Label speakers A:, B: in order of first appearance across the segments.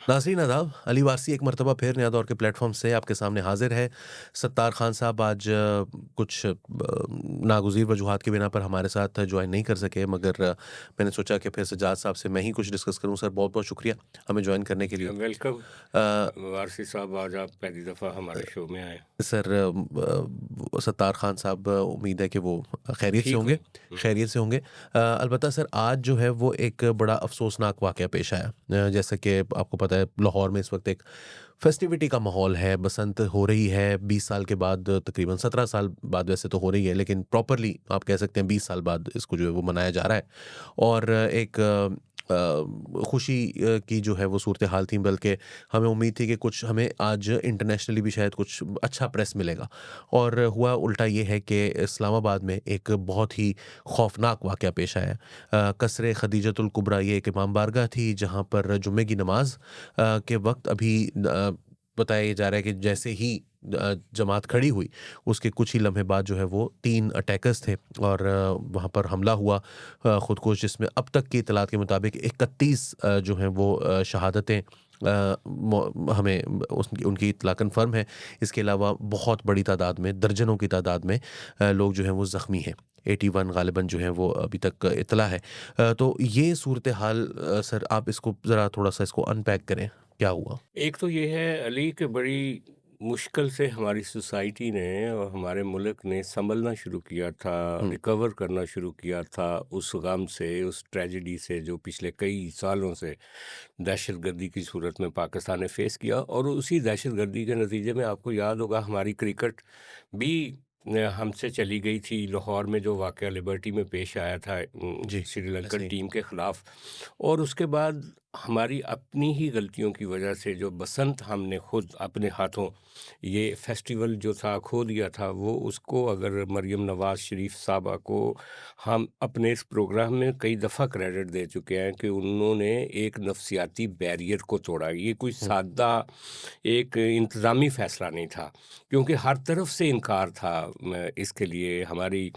A: नाज़रीन आदाब, अली वारसी एक मरतबा फिर नया दौर के प्लेटफ़ॉर्म से आपके सामने हाज़िर है। सत्तार खान साहब आज कुछ नागुज़ीर वजूहात की बिना पर हमारे साथ जॉइन नहीं कर सके, मगर मैंने सोचा कि फिर सज्जाद साहब से मैं ही कुछ डिस्कस करूँ। सर, बहुत-बहुत शुक्रिया हमें जॉइन करने के लिए।
B: वेलकम।
A: अ,
B: वारसी साहब, आज आप पहली दफ़ा हमारे शो में आए।
A: सर, सत्तार खान साहब, उम्मीद है कि वो खैरियत से
B: ठीक
A: होंगे,
B: हूँ। हम्म।
A: खैरियत से होंगे। अलबत्ता सर, आज जो है वो एक बड़ा अफ़सोसनाक वाक़या पेश आया। जैसा कि आपको पता है, लाहौर में इस वक़्त एक फेस्टिविटी का माहौल है, बसंत हो रही है 20 साल के बाद, तकरीबन 17 साल बाद वैसे तो हो रही है, लेकिन प्रॉपरली आप कह सकते हैं 20 साल बाद इसको जो है वो मनाया जा रहा है। और एक खुशी की जो है वो सूरत-हाल थी, बल्कि हमें उम्मीद थी कि कुछ हमें आज इंटरनेशनली भी शायद कुछ अच्छा प्रेस मिलेगा। और हुआ उल्टा ये है कि इस्लामाबाद में एक बहुत ही खौफनाक वाक़या पेश आया। कसरे खदीजतुल कुबरा, ये एक इमाम बारगाह थी जहाँ पर जुम्मे की नमाज़ के वक़्त अभी बताया ये जा रहा है कि जैसे ही जमात खड़ी हुई, उसके कुछ ही लम्हे बाद जो है वो 3 अटैकर्स थे और वहाँ पर हमला हुआ, खुदकुश, जिसमें अब तक की इत्तलात के मुताबिक 31 जो हैं वो शहादतें हमें उनकी उनकी इत्तला कन्फर्म है। इसके अलावा बहुत बड़ी तादाद में, दर्जनों की तादाद में लोग जो हैं वो ज़ख्मी हैं। 81 गालिबन जो हैं वो अभी तक इत्तला है। तो ये सूरत हाल, सर, आप इसको ज़रा थोड़ा-सा इसको अनपैक करें, क्या हुआ?
B: एक तो ये है अली कि बड़ी मुश्किल से हमारी सोसाइटी ने और हमारे मुल्क ने संभलना शुरू किया था,
A: हुँ,
B: रिकवर करना शुरू किया था उस गम से, उस ट्रेजेडी से जो पिछले कई सालों से दहशतगर्दी की सूरत में पाकिस्तान ने फेस किया। और उसी दहशतगर्दी के नतीजे में आपको याद होगा हमारी क्रिकेट भी हमसे चली गई थी। लाहौर में जो वाक़या लिबर्टी में पेश आया था
A: जी, ऐसे
B: श्रीलंकन
A: ही।
B: टीम के ख़िलाफ़, और उसके बाद हमारी अपनी ही गलतियों की वजह से जो बसंत हमने खुद अपने हाथों ये फेस्टिवल जो था खो दिया था, वो उसको अगर मरियम नवाज़ शरीफ साहबा को हम अपने इस प्रोग्राम में कई दफ़ा क्रेडिट दे चुके हैं कि उन्होंने एक नफ्सियाती बैरियर को तोड़ा। ये कोई
A: हुँ,
B: सादा एक इंतज़ामी फ़ैसला नहीं था, क्योंकि हर तरफ से इनकार था। इसके लिए हमारी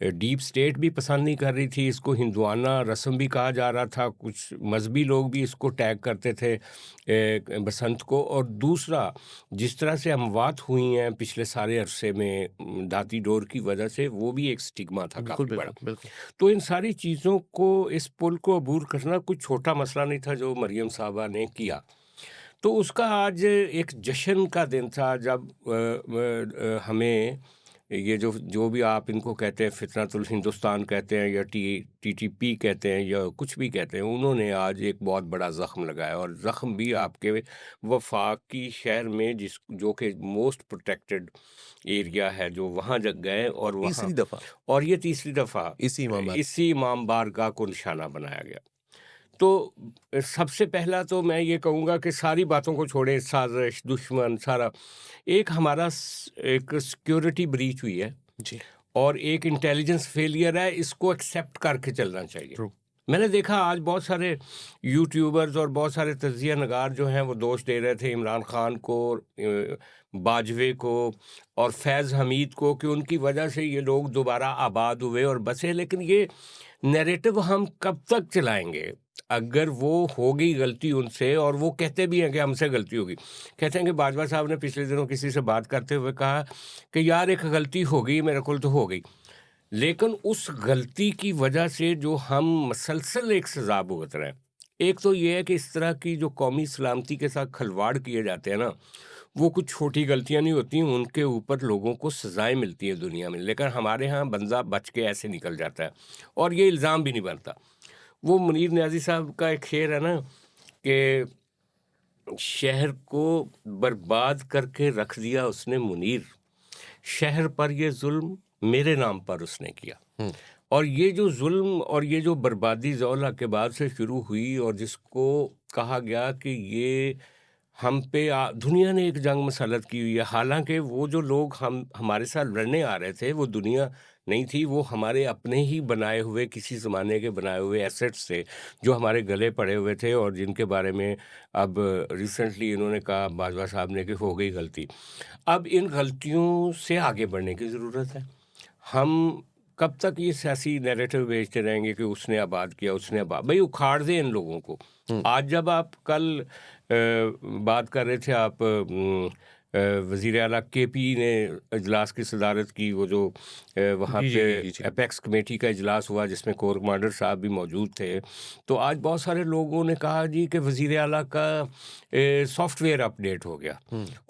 B: डीप स्टेट भी पसंद नहीं कर रही थी, इसको हिंदुआना रस्म भी कहा जा रहा था, कुछ मज़हबी लोग भी इसको टैग करते थे बसंत को। और दूसरा, जिस तरह से अमवात हुई हैं पिछले सारे अरसे में दाती डोर की वजह से, वो भी एक स्टिग्मा था
A: बिल्कुल,
B: काफ़ी बड़ा।
A: बिल्कुल, बिल्कुल।
B: तो इन सारी चीज़ों को, इस पुल को अबूर करना कुछ छोटा मसला नहीं था जो मरियम साहबा ने किया। तो उसका आज एक जश्न का दिन था जब हमें ये जो जो भी आप इनको कहते हैं, फितरतुल हिंदुस्तान कहते हैं या टीटीपी कहते हैं या कुछ भी कहते हैं, उन्होंने आज एक बहुत बड़ा ज़ख्म लगाया। और ज़ख्म भी आपके वफाकी शहर में, जिस जो कि मोस्ट प्रोटेक्टेड एरिया है, जो वहाँ जग गए और वहाँ।
A: तीसरी दफ़ा
B: और ये तीसरी दफ़ा
A: इसी इमाम बात।
B: इसी इमाम बारगाह को निशाना बनाया गया। तो सबसे पहला तो मैं ये कहूँगा कि सारी बातों को छोड़ें, साज़िश, दुश्मन, सारा एक हमारा एक सिक्योरिटी ब्रीच हुई है
A: जी,
B: और एक इंटेलिजेंस फेलियर है, इसको एक्सेप्ट करके चलना चाहिए।
A: ट्रू।
B: मैंने देखा आज बहुत सारे यूट्यूबर्स और बहुत सारे तज्ज़िया नगार जो हैं वो दोष दे रहे थे इमरान खान को, बाजवे को और फैज़ हमीद को, कि उनकी वजह से ये लोग दोबारा आबाद हुए और बसे। लेकिन ये नैरेटिव हम कब तक चलाएंगे? अगर वो हो गई गलती उनसे, और वो कहते भी हैं कि हमसे गलती होगी, कहते हैं कि बाजवा साहब ने पिछले दिनों किसी से बात करते हुए कहा कि यार एक गलती हो गई, मेरे को तो हो गई, लेकिन उस गलती की वजह से जो हम मसलसल एक सज़ा भुगत रहे हैं। एक तो ये है कि इस तरह की जो कौमी सलामती के साथ खिलवाड़ किए जाते हैं ना, वो कुछ छोटी गलतियाँ नहीं होती, उनके ऊपर लोगों को सज़ाएँ मिलती हैं दुनिया में। लेकिन हमारे यहाँ बंदा बच के ऐसे निकल जाता है और ये इल्ज़ाम भी नहीं बनता। वो मुनीर न्याज़ी साहब का एक शेर है ना कि शहर को बर्बाद करके रख दिया उसने मुनीर, शहर पर ये ज़ुल्म मेरे नाम पर उसने किया।
A: हुँ,
B: और ये जो ज़ुल्म और ये जो बर्बादी ज़ौला के बाद से शुरू हुई और जिसको कहा गया कि ये हम पे दुनिया ने एक जंग मसलत की हुई है। हालाँकि वो जो लोग हमारे साथ लड़ने आ रहे थे, वो दुनिया नहीं थी, वो हमारे अपने ही बनाए हुए, किसी ज़माने के बनाए हुए एसेट्स थे, जो हमारे गले पड़े हुए थे और जिनके बारे में अब रिसेंटली इन्होंने कहा बाजवा साहब ने कि हो गई गलती। अब इन गलतियों से आगे बढ़ने की ज़रूरत है। हम कब तक ये सियासी नैरेटिव भेजते रहेंगे कि उसने आबाद किया, उसने आबाद, भाई उखाड़ दें इन लोगों को। आज जब आप कल बात कर रहे थे आप वज़ीर आला केपी ने इजलास की सदारत की, वो जो वहाँ
A: जी,
B: पे
A: जी, जी, जी।
B: एपेक्स कमेटी का इजलास हुआ जिसमें कोर कमांडर साहब भी मौजूद थे। तो आज बहुत सारे लोगों ने कहा जी कि वज़ीर आला का सॉफ्टवेयर अपडेट हो गया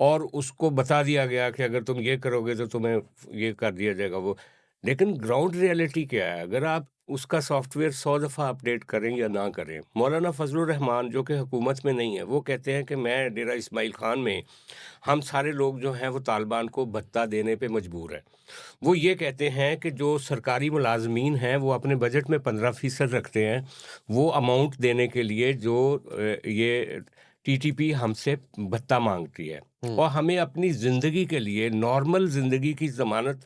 B: और उसको बता दिया गया कि अगर तुम ये करोगे तो तुम्हें ये कर दिया जाएगा वो। लेकिन ग्राउंड रियलिटी क्या है? अगर आप उसका सॉफ्टवेयर 100 दफ़ा अपडेट करें या ना करें, मौलाना फजलुर रहमान जो कि हुकूमत में नहीं है, वो कहते हैं कि मैं डेरा इस्माइल खान में हम सारे लोग जो हैं वो तालिबान को भत्ता देने पे मजबूर हैं। वो ये कहते हैं कि जो सरकारी मुलाजमीन हैं वो अपने बजट में 15% रखते हैं, वो अमाउंट देने के लिए जो ये टीटीपी हमसे भत्ता मांगती है और हमें अपनी ज़िंदगी के लिए, नॉर्मल ज़िंदगी की ज़मानत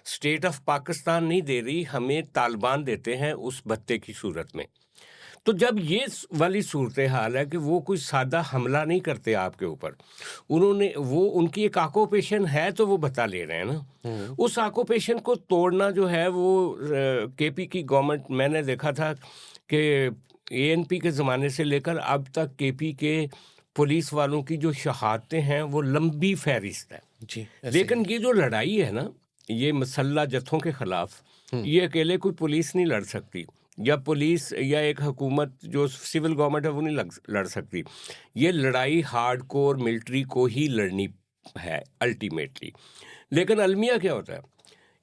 B: स्टेट ऑफ पाकिस्तान नहीं दे रही, हमें तालिबान देते हैं उस भत्ते की सूरत में। तो जब ये वाली सूरत हाल है कि वो कोई सादा हमला नहीं करते आपके ऊपर, वो उनकी एक ऑक्यूपेशन है तो वो बता ले रहे हैं ना। उस ऑक्यूपेशन को तोड़ना जो है वो केपी की गवर्नमेंट, मैंने देखा था कि एएनपी के ज़माने से लेकर अब तक केपी के पुलिस वालों की जो शहादतें हैं वो लंबी फहरिस्त है।
A: जी, ऐसे ही
B: लेकिन
A: है।
B: ये जो लड़ाई है ना, ये मसल्ला जत्थों के खिलाफ, ये अकेले कोई पुलिस नहीं लड़ सकती, या पुलिस या एक हुकूमत जो सिविल गवर्नमेंट है वो नहीं लड़ सकती। ये लड़ाई हार्डकोर मिलिट्री को ही लड़नी है अल्टीमेटली। लेकिन अलमिया क्या होता है,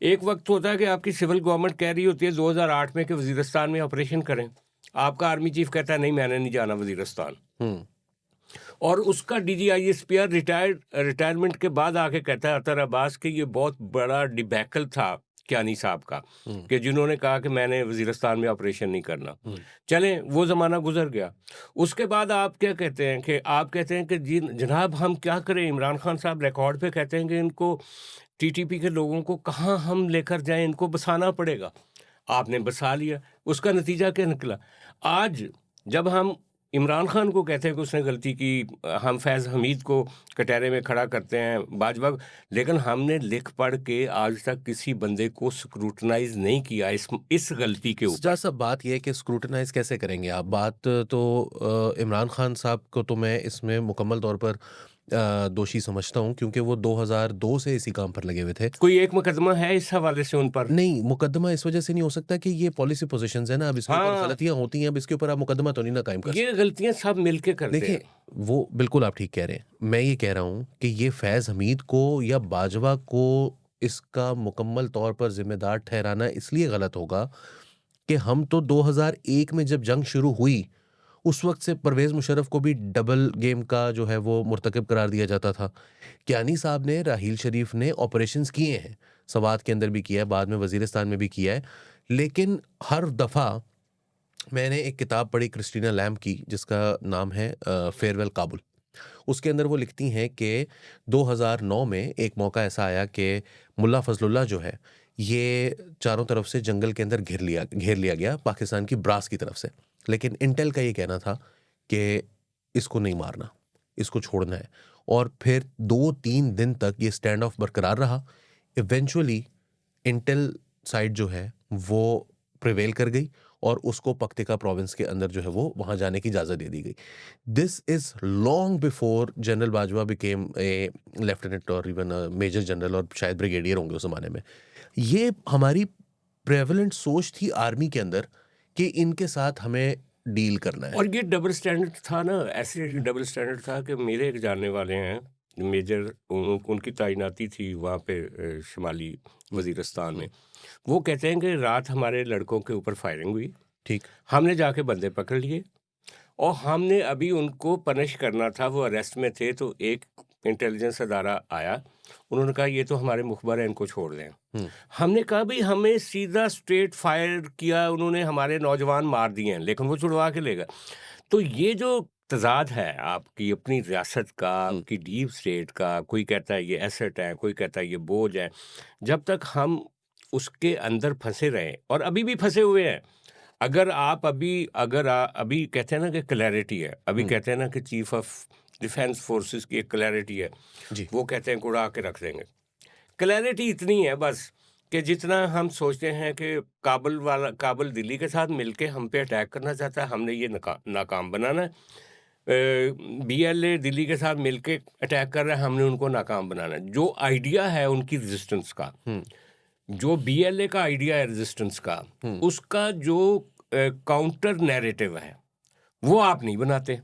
B: एक वक्त होता है कि आपकी सिविल गवर्नमेंट कह रही होती है 2008 में कि वजीरस्तान में ऑपरेशन करें, आपका आर्मी चीफ कहता है नहीं मैंने नहीं जाना वजीरस्तान,
A: हुँ,
B: और उसका डीजीआईएसपीआर रिटायरमेंट के बाद आके कहता है अतर अब्बास कि ये बहुत बड़ा डिबैकल था कियानी साहब का, कि जिन्होंने कहा कि मैंने वजीरस्तान में ऑपरेशन नहीं करना। चलें वो ज़माना गुजर गया। उसके बाद आप क्या कहते हैं कि आप कहते हैं कि जी जनाब हम क्या करें, इमरान खान साहब रिकॉर्ड पे कहते हैं कि इनको टीटीपी के लोगों को कहाँ हम लेकर जाएं, इनको बसाना पड़ेगा। आपने बसा लिया, उसका नतीजा क्या निकला? आज जब हम इमरान खान को कहते हैं कि उसने गलती की, हम फैज़ हमीद को कटहरे में खड़ा करते हैं बाजवा, लेकिन हमने लिख पढ़ के आज तक किसी बंदे को स्क्रूटनाइज़ नहीं किया इस गलती के ऊपर।
A: सज्जाद साहब, बात ये है कि स्क्रूटनाइज़ कैसे करेंगे आप? बात तो इमरान खान साहब को तो मैं इसमें मुकम्मल तौर पर दोषी समझता हूँ, क्योंकि वो 2002 से इसी काम पर लगे हुए थे।
B: कोई एक मुकदमा है इस हवाले से उन पर?
A: नहीं, मुकद्दमा इस वजह से नहीं हो सकता कि ये पॉलिसी पोज़ीशंस है ना, अब इसके ऊपर
B: हाँ,
A: गलतियाँ होती हैं, अब इसके ऊपर आप मुकद्दमा तो नहीं ना कायम कर
B: ये
A: सकते।
B: गलतियाँ सब मिलके करते
A: देखिए,
B: हैं।
A: वो बिल्कुल आप ठीक कह रहे हैं। मैं ये कह रहा हूँ कि ये फैज़ हमीद को या बाजवा को इसका मुकम्मल तौर पर ज़िम्मेदार ठहराना इसलिए गलत होगा कि हम तो 2001 में जब जंग शुरू हुई, उस वक़्त से परवेज़ मुशर्रफ को भी डबल गेम का जो है वो मुर्तकिब करार दिया जाता था। कियानी साहब ने, राहील शरीफ ने ऑपरेशंस किए हैं, सवात के अंदर भी किया है, बाद में वज़ीरिस्तान में भी किया है। लेकिन हर दफ़ा मैंने एक किताब पढ़ी क्रिस्टीना लैम्ब की, जिसका नाम है फेयरवेल काबुल। उसके अंदर वो लिखती हैं कि 2009 में एक मौका ऐसा आया कि मुल्ला फजलुल्लाह जो है, ये चारों तरफ से जंगल के अंदर घेर लिया गया पाकिस्तान की ब्रास की तरफ से। लेकिन इंटेल का ये कहना था कि इसको नहीं मारना, इसको छोड़ना है। और फिर 2-3 दिन तक ये स्टैंड ऑफ बरकरार रहा। इवेंचुअली इंटेल साइड जो है वो प्रिवेल कर गई और उसको पक्तिका प्रोविंस के अंदर जो है वो वहाँ जाने की इजाज़त दे दी गई। This is long before general Bajwa became a lieutenant और इवन अ मेजर जनरल, और शायद ब्रिगेडियर होंगे उस ज़माने में। ये हमारी प्रेवलेंट सोच थी आर्मी के अंदर कि इनके साथ हमें डील करना है।
B: और ये डबल स्टैंडर्ड था ना, ऐसे डबल स्टैंडर्ड था कि मेरे एक जानने वाले हैं मेजर, उनकी तैनाती थी वहाँ पे शुमाली वज़ीरिस्तान में। वो कहते हैं कि रात हमारे लड़कों के ऊपर फायरिंग हुई,
A: ठीक।
B: हमने जाके बंदे पकड़ लिए और हमने अभी उनको पनिश करना था, वो अरेस्ट में थे, तो एक इंटेलिजेंस अदारा आया, उन्होंने कहा ये तो हमारे मुखबर हैं, इनको छोड़ दें। हमने कहा भाई हमें सीधा स्ट्रेट फायर किया, उन्होंने हमारे नौजवान मार दिए हैं, लेकिन वो छुड़वा के ले गए। तो ये जो तज़ाद है आपकी अपनी रियासत का, आपकी डीप स्टेट का, कोई कहता है ये एसेट है, कोई कहता है ये बोझ है, जब तक हम उसके अंदर फंसे रहें, और अभी भी फंसे हुए हैं। अभी कहते हैं ना कि क्लैरिटी है, अभी कहते हैं ना कि चीफ ऑफ डिफेंस फोर्सेस की एक क्लैरिटी है,
A: जी।
B: वो कहते हैं कि उड़ा के रख देंगे। क्लैरिटी इतनी है बस कि जितना हम सोचते हैं कि काबुल दिल्ली के साथ मिलके हम पे अटैक करना चाहता है, हमने ये नाकाम बनाना है। बीएलए दिल्ली के साथ मिलके अटैक कर रहा है, हमने उनको नाकाम बनाना है। जो आइडिया है उनकी रेजिस्टेंस का, जो बीएलए का आइडिया है रेजिस्टेंस का, उसका जो काउंटर नैरेटिव है वो आप नहीं बनाते।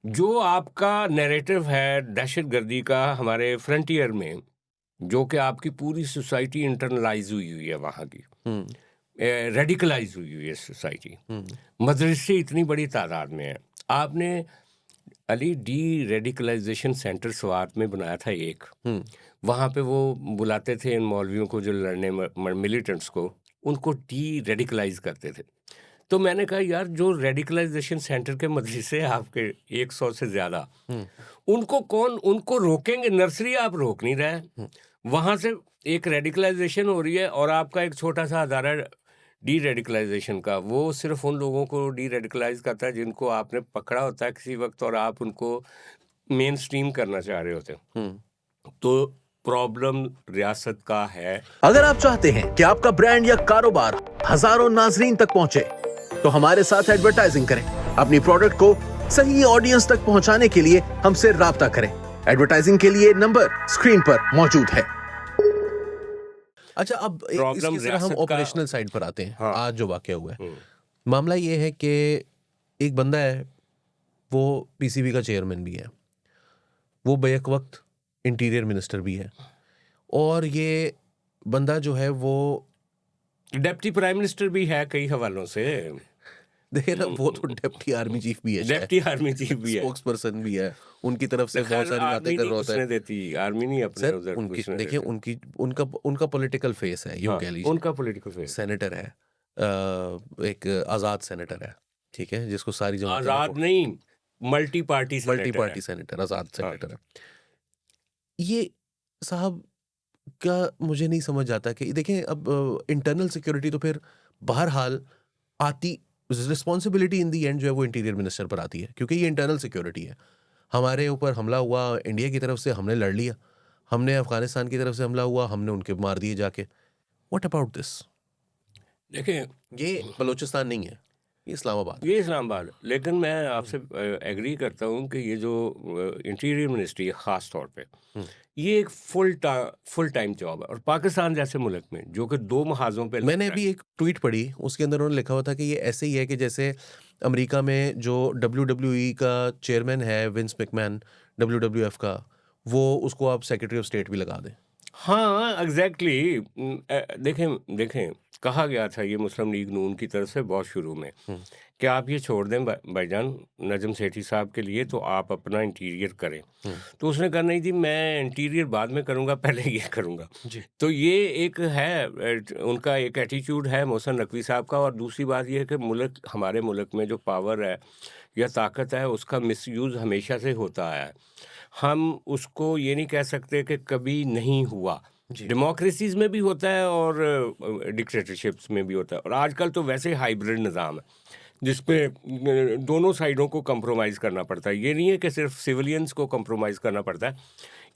B: जो आपका नैरेटिव है दहशतगर्दी का हमारे फ्रंटियर में, जो कि आपकी पूरी सोसाइटी इंटरनलाइज हुई है वहाँ की, रेडिकलाइज हुई है सोसाइटी। मदरसे इतनी बड़ी तादाद में है। आपने Ali deradicalisation centre Swat में बनाया था एक, वहाँ पे वो बुलाते थे इन मौलवियों को जो लड़ने मिलिटेंट्स को, उनको डी रेडिकलाइज करते थे। तो मैंने कहा यार, जो रेडिकलाइजेशन सेंटर के मदरसे आपके 100 से ज़्यादा, उनको रोकेंगे? नर्सरी आप रोक नहीं रहे, वहाँ से एक रेडिकलाइजेशन हो रही है, और आपका एक छोटा सा अदारा डी रेडिकलाइजेशन का, वो सिर्फ उन लोगों को डी रेडिकलाइज करता है जिनको आपने पकड़ा होता है किसी वक्त और आप उनको मेन स्ट्रीम करना चाह रहे होते हो। तो प्रॉब्लम रियासत का है।
C: अगर आप चाहते हैं कि आपका ब्रांड या कारोबार हजारों नाजरीन तक पहुंचे, तो हमारे साथ एडवर्टाइजिंग करें। अपनी प्रोडक्ट को सही ऑडियंस तक पहुंचाने के लिए हमसे राब्ता करें। एडवर्टाइजिंग के लिए नंबर स्क्रीन पर मौजूद है।
A: अच्छा, अब
B: प्रॉब्लम
A: इसकी तरह हम
B: रियासत का।
A: ऑपरेशनल साइड पर आते हैं।
B: हाँ।
A: आज जो वाकया हुआ है, मामला ये है कि एक बंदा है, वो पीसीबी का चेयरमैन भी है, वो बैक वक्त इंटीरियर मिनिस्टर भी है, और ये बंदा जो है वो
B: डिप्टी प्राइम मिनिस्टर भी है कई हवालों से।
A: देखिए ना, वो तो डिप्टी आर्मी चीफ भी है,
B: डिप्टी आर्मी चीफ भी है,
A: स्पोक्स पर्सन भी है, उनकी तरफ से बहुत सारी
B: आर्मी
A: बातें कर
B: नहीं
A: रहा होता है।
B: घुसने देती, आर्मी नहीं अपने
A: सर,
B: उधर
A: उनकी
B: घुसने
A: देखिए,
B: देती।
A: उनका पॉलिटिकल फेस है, यूं
B: हाँ,
A: कह लीजिए।
B: उनका पॉलिटिकल फेस।
A: सेनेटर है, एक आज़ाद सेनेटर है, ठीक है, जिसको सारी जमातें
B: आजाद नहीं, मल्टी पार्टी
A: सेनेटर, आज़ाद सेनेटर है ये साहब। का मुझे नहीं समझ आता कि देखें, अब इंटरनल सिक्योरिटी तो फिर बहरहाल आती, रिस्पॉन्सिबिलिटी इन दी एंड जो है वो इंटीरियर मिनिस्टर पर आती है, क्योंकि ये इंटरनल सिक्योरिटी है। हमारे ऊपर हमला हुआ इंडिया की तरफ से, हमने लड़ लिया। हमने अफगानिस्तान की तरफ से हमला हुआ, हमने उनके मार दिए जाके। What about this?
B: देखें,
A: ये बलूचिस्तान नहीं है, ये इस्लामाबाद।
B: ये इस्लामाबाद। लेकिन मैं आपसे एग्री करता हूँ कि ये जो इंटीरियर मिनिस्ट्री है ख़ास तौर पे, ये एक फुल टाइम जॉब है। और पाकिस्तान जैसे मुल्क में जो कि 2 महाज़ों पे
A: मैंने अभी एक ट्वीट पढ़ी, उसके अंदर उन्होंने लिखा हुआ था कि ये ऐसे ही है कि जैसे अमेरिका में जो WWE का चेयरमैन है विंस मैकमैन, WWF का, वो उसको आप सेक्रेटरी ऑफ स्टेट भी लगा दें।
B: हाँ, एग्जैक्टली। देखें, कहा गया था ये मुस्लिम लीग नून की तरफ से बहुत शुरू में कि आप ये छोड़ दें भाईजान नजम सेठी साहब के लिए, तो आप अपना इंटीरियर करें। तो उसने कहा नहीं जी, मैं इंटीरियर बाद में करूँगा, पहले ये करूँगा। तो ये एक है उनका एक एटीट्यूड है मोहसिन नकवी साहब का। और दूसरी बात ये है कि हमारे मुल्क में जो पावर है या ताकत है, उसका मिसयूज़ हमेशा से होता आया है। हम उसको ये नहीं कह सकते कि कभी नहीं हुआ। डेमोक्रेसीज़ में भी होता है और डिक्टेटरशिप्स में भी होता है। और आजकल तो वैसे हाइब्रिड निज़ाम है जिसपे दोनों साइडों को कंप्रोमाइज़ करना पड़ता है। ये नहीं है कि सिर्फ सिविलियंस को कंप्रोमाइज़ करना पड़ता है।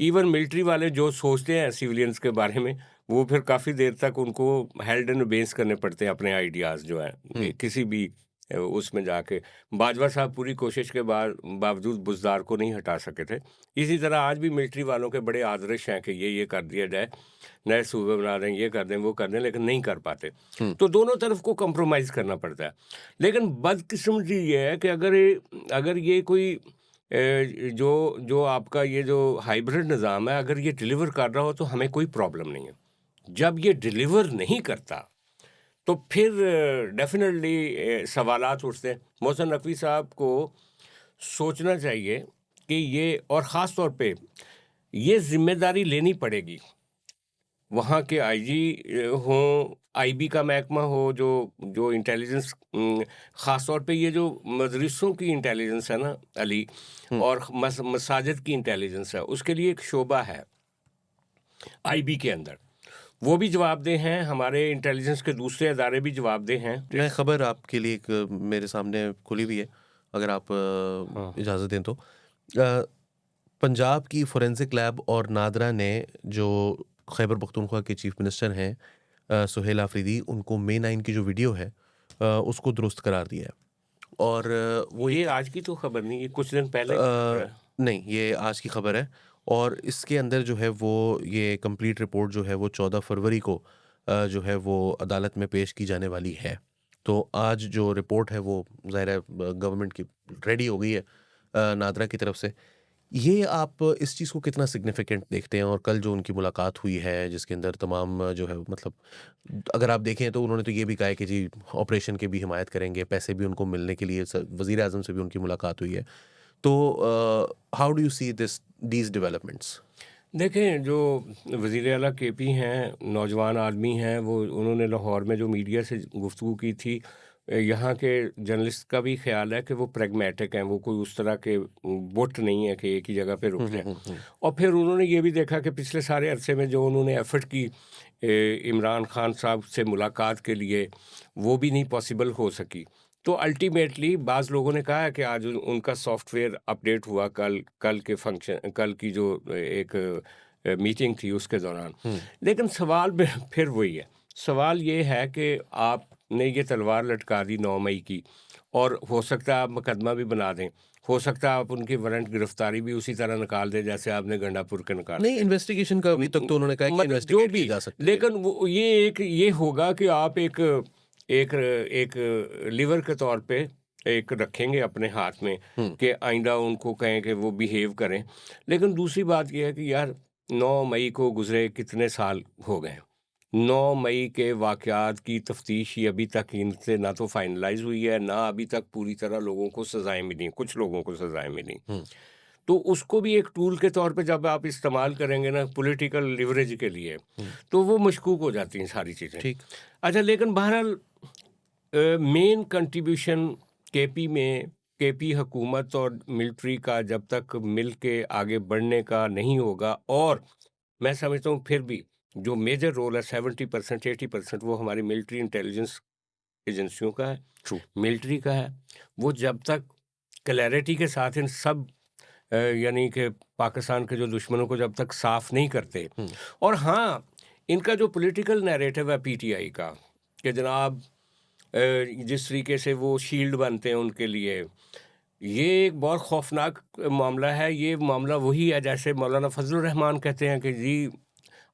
B: इवन मिलिट्री वाले जो सोचते हैं सिविलियंस के बारे में, वो फिर काफ़ी देर तक उनको हेल्ड एंड बेस करने पड़ते हैं अपने आइडियाज़ जो हैं किसी भी उसमें जाके। बाजवा साहब पूरी कोशिश के बावजूद बुज़दार को नहीं हटा सके थे। इसी तरह आज भी मिलिट्री वालों के बड़े आदर्श हैं कि ये कर दिया जाए, नए सूबे बना दें, ये कर दें, वो कर दें, लेकिन नहीं कर पाते। तो दोनों तरफ को कंप्रोमाइज़ करना पड़ता है। लेकिन बदकिस्मती ये है कि अगर ये कोई जो आपका ये जो हाइब्रिड निज़ाम है, अगर ये डिलीवर कर रहा हो तो हमें कोई प्रॉब्लम नहीं है। जब ये डिलीवर नहीं करता तो फिर डेफिनेटली सवालात उठते हैं। मोहसिन नकवी साहब को सोचना चाहिए कि ये, और ख़ास तौर पे ये जिम्मेदारी लेनी पड़ेगी। वहाँ के आईजी हों, आईबी का महकमा हो, जो इंटेलिजेंस, ख़ास तौर पे ये जो मदरसों की इंटेलिजेंस है ना अली, और मसाजिद की इंटेलिजेंस है, उसके लिए एक शोबा है आईबी के अंदर। वो भी जवाबदेह हैं, हमारे इंटेलिजेंस के दूसरे अदारे भी जवाबदेह हैं।
A: मैं खबर आपके लिए एक मेरे सामने खुली हुई है, अगर आप इजाज़त दें तो। पंजाब की फोरेंसिक लैब और नादरा ने, जो खैबर पख्तूनख्वा के चीफ मिनिस्टर हैं, सुहेल आफरीदी, उनको मे 9 की जो वीडियो है उसको दुरुस्त करार दिया है। और वो
B: ये
A: एक
B: आज की तो खबर नहीं, ये कुछ दिन पहले की खबर है।
A: नहीं, ये आज की खबर है। और इसके अंदर जो है वो ये कंप्लीट रिपोर्ट जो है वो 14 फरवरी को जो है वो अदालत में पेश की जाने वाली है। तो आज जो रिपोर्ट है वो ज़ाहिर है गवर्नमेंट की रेडी हो गई है नादरा की तरफ से। ये आप इस चीज़ को कितना सिग्निफिकेंट देखते हैं? और कल जो उनकी मुलाकात हुई है जिसके अंदर तमाम जो है मतलब अगर आप देखें तो उन्होंने तो ये भी कहा है कि जी ऑपरेशन की भी हिमायत करेंगे, पैसे भी उनको मिलने के लिए वज़ीर आज़म से भी उनकी मुलाकात हुई है। तो how do you see these developments?
B: देखें, जो वज़ीर आला केपी हैं, नौजवान आदमी हैं, वो उन्होंने लाहौर में जो मीडिया से गुफ्तगू की थी, यहाँ के जर्नलिस्ट का भी ख्याल है कि वो प्रैग्मेटिक हैं, वो कोई उस तरह के बुत नहीं है कि एक ही जगह पे रुक जाएं। और फिर उन्होंने ये भी देखा कि पिछले सारे अरसे में जो उन्होंने एफर्ट की इमरान खान साहब से मुलाकात के लिए, वो भी नहीं पॉसिबल हो सकी। तो अल्टीमेटली बाज़ लोगों ने कहा है कि आज उनका सॉफ्टवेयर अपडेट हुआ कल के फंक्शन, कल की जो एक मीटिंग थी उसके दौरान। लेकिन सवाल फिर वही है, सवाल ये है कि आपने ये तलवार लटका दी 9 मई की, और हो सकता है आप मुकदमा भी बना दें, हो सकता है आप उनकी वारंट गिरफ्तारी भी उसी तरह निकाल दें जैसे आपने गंडापुर के निकाल
A: नहीं, इन्वेस्टिगेशन का अभी तक तो उन्होंने कहा है कि
B: मतलब जो
A: इन्वेस्टिगेट
B: भी,
A: की जा सकती है।
B: लेकिन वो ये होगा कि आप एक एक एक लिवर के तौर पे एक रखेंगे अपने हाथ में कि आइंदा उनको कहें कि वो बिहेव करें। लेकिन दूसरी बात ये है कि यार 9 मई को गुजरे कितने साल हो गए। 9 मई के वाक़यात की तफ्तीश ही अभी तक इनसे ना तो फाइनलाइज हुई है, ना अभी तक पूरी तरह लोगों को सज़ाएँ मिली, कुछ लोगों को सज़ाएँ मिली। तो उसको भी एक टूल के तौर पे जब आप इस्तेमाल करेंगे ना पॉलिटिकल लिवरेज के लिए, तो वो मशकूक हो जाती हैं सारी चीज़ें।
A: ठीक।
B: अच्छा, लेकिन बहरहाल मेन कंट्रीब्यूशन केपी हुकूमत और मिलिट्री का जब तक मिल के आगे बढ़ने का नहीं होगा, और मैं समझता हूँ फिर भी जो मेजर रोल है 70% 80% वो हमारी मिलिट्री इंटेलिजेंस एजेंसियों का है,
A: ट्रू।
B: मिलिट्री का है। वो जब तक क्लैरिटी के साथ इन सब यानी कि पाकिस्तान के जो दुश्मनों को जब तक साफ नहीं करते, और हाँ, इनका जो पॉलिटिकल नैरेटिव है पीटीआई का कि जनाब जिस तरीके से वो शील्ड बनते हैं उनके लिए, ये एक बहुत खौफनाक मामला है। ये मामला वही है जैसे मौलाना फजलुर रहमान कहते हैं कि जी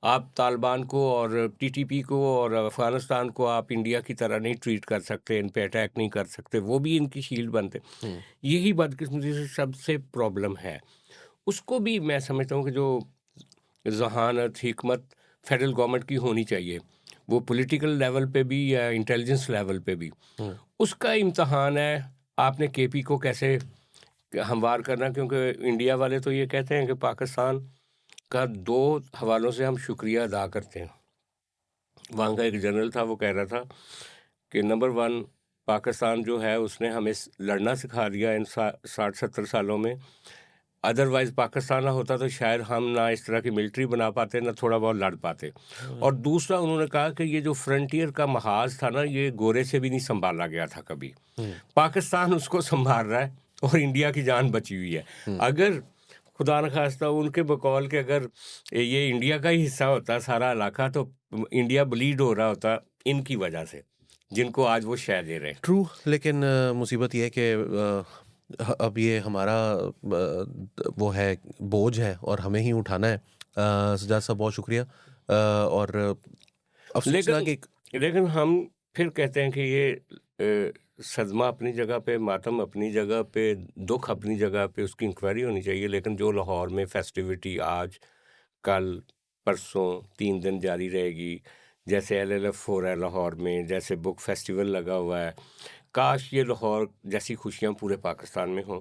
B: आप तालिबान को और टीटीपी को और अफ़गानिस्तान को आप इंडिया की तरह नहीं ट्रीट कर सकते, इन पे अटैक नहीं कर सकते, वो भी इनकी शील्ड बनते। यही बदकिस्मती से सबसे प्रॉब्लम है। उसको भी मैं समझता हूँ कि जो ज़हानत, हिकमत फेडरल गवर्नमेंट की होनी चाहिए, वो पॉलिटिकल लेवल पे भी या इंटेलिजेंस लेवल पे भी, उसका इम्तहान है आपने केपी को कैसे हमवार करना। क्योंकि इंडिया वाले तो ये कहते हैं कि पाकिस्तान का 2 हवालों से हम शुक्रिया अदा करते हैं। वहाँ का एक जनरल था, वो कह रहा था कि नंबर 1 पाकिस्तान जो है उसने हमें लड़ना सिखा दिया इन 60-70 सालों में। अदरवाइज़ पाकिस्तान ना होता तो शायद हम ना इस तरह की मिलिट्री बना पाते, ना थोड़ा बहुत लड़ पाते। और दूसरा उन्होंने कहा कि ये जो फ्रंटियर का महाज था ना, ये गोरे से भी नहीं संभाला गया था कभी। पाकिस्तान उसको संभाल रहा है और इंडिया की जान बची हुई है। अगर खुदा न खास्ता उनके बकौल के अगर ये इंडिया का ही हिस्सा होता सारा इलाका, तो इंडिया ब्लीड हो रहा होता इनकी वजह से, जिनको आज वो शय दे रहे हैं।
A: ट्रू। लेकिन मुसीबत ये है कि अब ये हमारा वो है बोझ है और हमें ही उठाना है। सज्जाद साहब बहुत शुक्रिया। और अफसोसनाक एक
B: लेकिन हम फिर कहते हैं कि ये सदमा अपनी जगह पे, मातम अपनी जगह पे, दुख अपनी जगह पे, उसकी इंक्वायरी होनी चाहिए। लेकिन जो लाहौर में फेस्टिविटी आज, कल, परसों 3 दिन जारी रहेगी, जैसे LLF हो रहा है लाहौर में, जैसे बुक फेस्टिवल लगा हुआ है, काश ये लाहौर जैसी खुशियाँ पूरे पाकिस्तान में हों,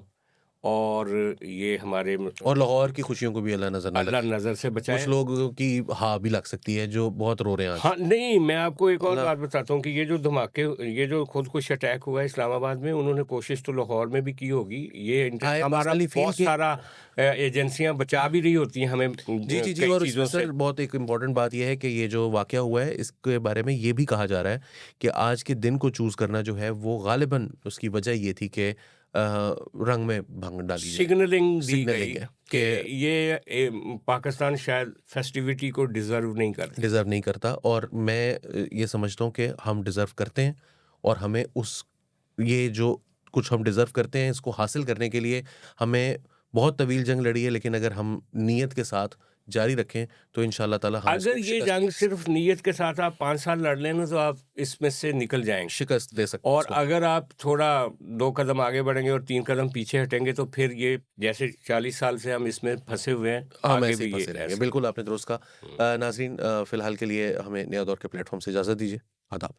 B: और ये हमारे
A: और लाहौर की खुशियों को भी अल्लाह नजर न
B: अल्लाह
A: लगे।
B: नज़र से बचाए।
A: कुछ लोगों की हाँ भी लग सकती है जो बहुत रो रहे हैं आज।
B: हाँ, नहीं, मैं आपको एक और
A: ना-
B: बात बताता हूँ कि ये जो धमाके, ये जो खुदकुश अटैक हुआ है इस्लामाबाद में, उन्होंने कोशिश तो लाहौर में भी की होगी। ये
A: I
B: हमारा
A: personally feel
B: बहुत
A: कि-
B: सारा एजेंसियां बचा भी रही होती हैं हमें
A: जी जी जी।
B: कई
A: और
B: चीज़ों
A: इसमें
B: से।
A: सर बहुत एक इम्पॉर्टेंट बात यह है कि ये जो वाक़या हुआ है इसके बारे में ये भी कहा जा रहा है कि आज के दिन को चूज़ करना जो है वो गालिबन उसकी वजह ये थी कि रंग में भंग डाली जाए।
B: सिग्नलिंग दी
A: सिग्नलिंग
B: गई
A: है
B: कि
A: कि
B: ये पाकिस्तान शायद फेस्टिविटी को डिजर्व नहीं करता।
A: डिज़र्व नहीं करता, और मैं ये समझता हूँ कि हम डिज़र्व करते हैं, और हमें ये जो कुछ हम डिज़र्व करते हैं, इसको हासिल करने के लिए हमें बहुत तवील जंग लड़ी है, लेकिन अगर हम नीयत के साथ जारी रखें तो इंशाल्लाह ताला हम
B: अगर
A: इसको
B: ये जंग सिर्फ नीयत के साथ आप 5 साल लड़ लें ना, तो आप इसमें से निकल जाएंगे।
A: शिकस्त दे सकते हैं
B: और
A: इसको।
B: अगर आप थोड़ा 2 कदम आगे बढ़ेंगे और 3 कदम पीछे हटेंगे, तो फिर ये जैसे 40 साल से हम इसमें फंसे हुए हैं,
A: हम
B: आगे
A: ऐसे ही
B: भी ये
A: फंसे रहेंगे।
B: ऐसे।
A: बिल्कुल आपने दुरुस्त कहा। नाज़रीन, फ़िलहाल के लिए हमें नया दौर के प्लेटफ़ॉर्म से इजाज़त दीजिए। आदाब।